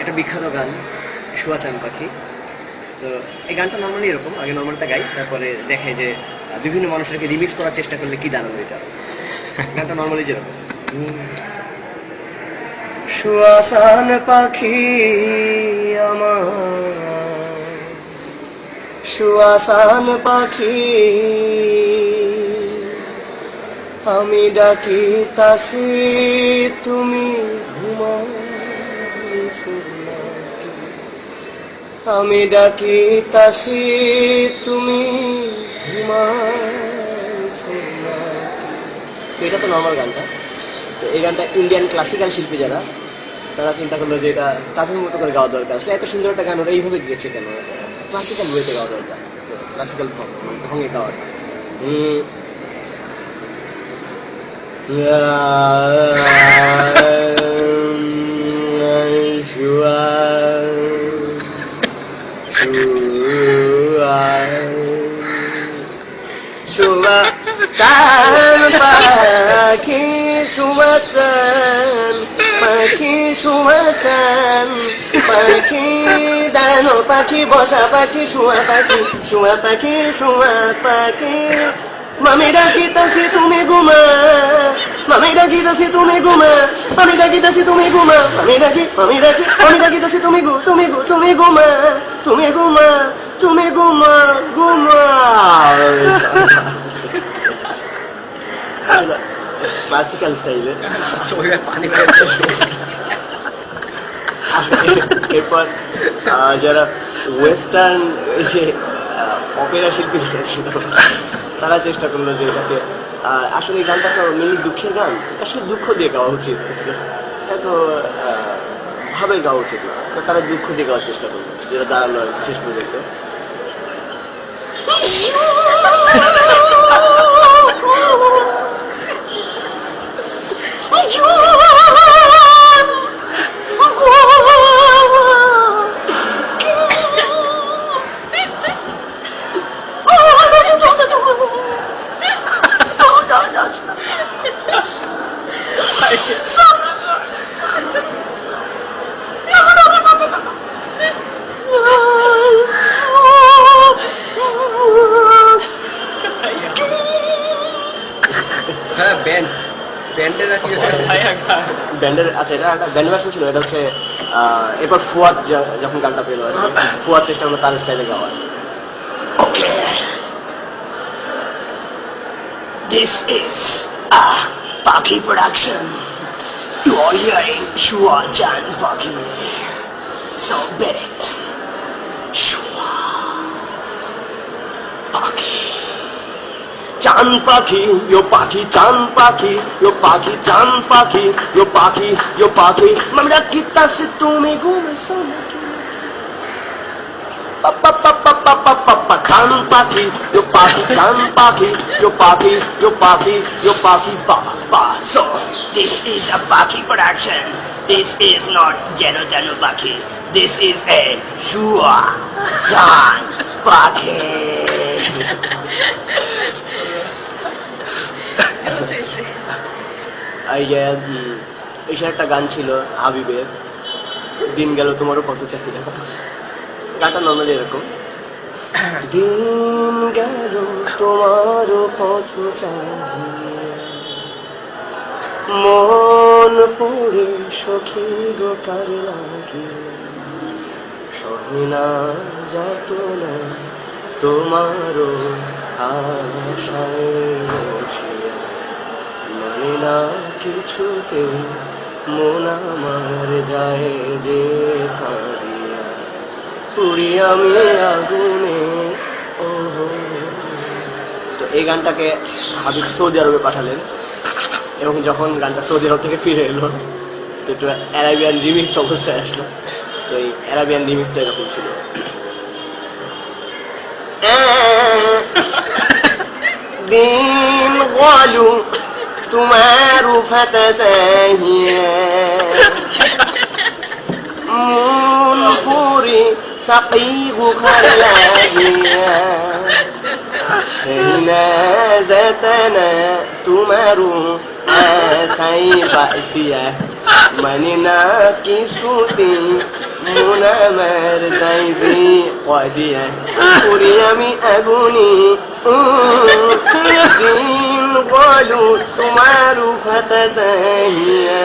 একটা বিখ্যাত গান শুয়া চান পাখি। তো এই গানটা নর্মালি এরকম, আগে নর্মালটা গাই, তারপরে দেখাই যে বিভিন্ন মানুষকে রিমিক্স করার চেষ্টা করলে কি দাঁড়াবে এটা। গানটা নর্মালি যেরকম, শুয়া চান পাখি আমার, শুয়া চান পাখি আমি ডাকিতাছি তুমি ঘুমাইছো নাকি, আমি ডাকিতাছি তুমি ঘুমাইছো নাকি। তো এটা তো নর্মাল গানটা। তো এই গানটা ইন্ডিয়ান ক্লাসিক্যাল শিল্পী যারা, তারা চিন্তা করলো যে এটা তাদের মতো করে গাওয়া দরকার। আসলে এত সুন্দর একটা গান ওরা এইভাবে গিয়েছে কেন, ক্লাসিক্যাল ওয়েতে গাওয়া দরকার, ক্লাসিক্যাল ঢঙে গাওয়াটা। শুয়া চান পাখি, শুয়া চান পাখি, শুয়া চান পাখি, দাঁড়ানো পাখি, বসা পাখি, শুয়া পাখি, শুয়া পাখি, শুয়া পাখি, মামি ডাকিতাছি তুমি ঘুমা, মামি ডাকিতাছি তুমি ঘুমা, আমি ডাকিতাছি তুমি ঘুমা, আমি ডাকিতাছি তুমি তুমি তুমি ঘুমা, তুমি ঘুমা, তুমি ঘুমা ঘুমা। ক্লাসিক্যাল স্টাইলে। এরপর যারা ওয়েস্টার্ন যে অপেরা শিল্পী যারা ছিল, তারা চেষ্টা করলো যে এটাকে, আসলে এই গানটা তো মেনলি দুঃখের গান, আসলে দুঃখ দিয়ে গাওয়া উচিত, এত ভাবে গাওয়া উচিত না। তো তারা দুঃখ দিয়ে গাওয়ার চেষ্টা করলো, যেটা দাঁড়ালো আর শেষ পর্যন্ত। ব্যান্ডের, আচ্ছা এটা একটা ব্যান্ড ভার্সন ছিল, এটা হচ্ছে এরপর ফুয়াদ যখন গানটা পেল, ফুয়াদ চেষ্টা করলো তার স্টাইলে গাওয়ার। ওকে, দিস ইজ পাখি প্রোডাকশন, ইউ আর হিয়ারিং শুয়া চান পাখি, সো বেট ইট, শুয়া পাখি চান পাখি, yo পাখি চান পাখি, yo পাখি চান পাখি, yo পাখি, yo পাখি, মামি ডাকিতাছি তুমি ঘুমাইছো নাকি, পাপা পাপা পাপা পাপা চান পাখি, yo পাখি চান পাখি, yo পাখি, yo পাখি, yo পাখি পাপা। So this is a পাখি production, this is not jeno jeno পাখি, this is a শুয়া চান পাখি। এই একটা গান ছিল হাবিবের, দিন গেল তোমারও পথ চাহিদা। গানটা নর্মালি এরকম, দিন গেল তোমারও পথ চাহিদা, মন পড়ে সখী গো কার লাগে, সহে না যাত না তোমারও আশায় বসিয়া, মানে না কিছুতে মন আমার যায় যে কাঁদিয়া, পুরি আমি আগুনে। তো এই গানটাকে হাবিব সৌদি আরবে পাঠালেন, এবং যখন গানটা সৌদি আরব থেকে ফিরে এলো তো একটু অ্যারাবিয়ান রিমিক্স অবস্থায় আসলো। তো এই অ্যারাবিয়ান রিমিক্সটা এরকম ছিল, দিন গলু তোমার ফাতাসাহিয়া, মন ফুরি সাকিগু খালাহিয়া, হিনা জাতানা তোমারু আসাই বাসিয়া। মানে না কিছুতে মন আমার যাইবে কদিয়া করি আমি আগুনি দিন বলু তোমার ফাতা সাহিয়া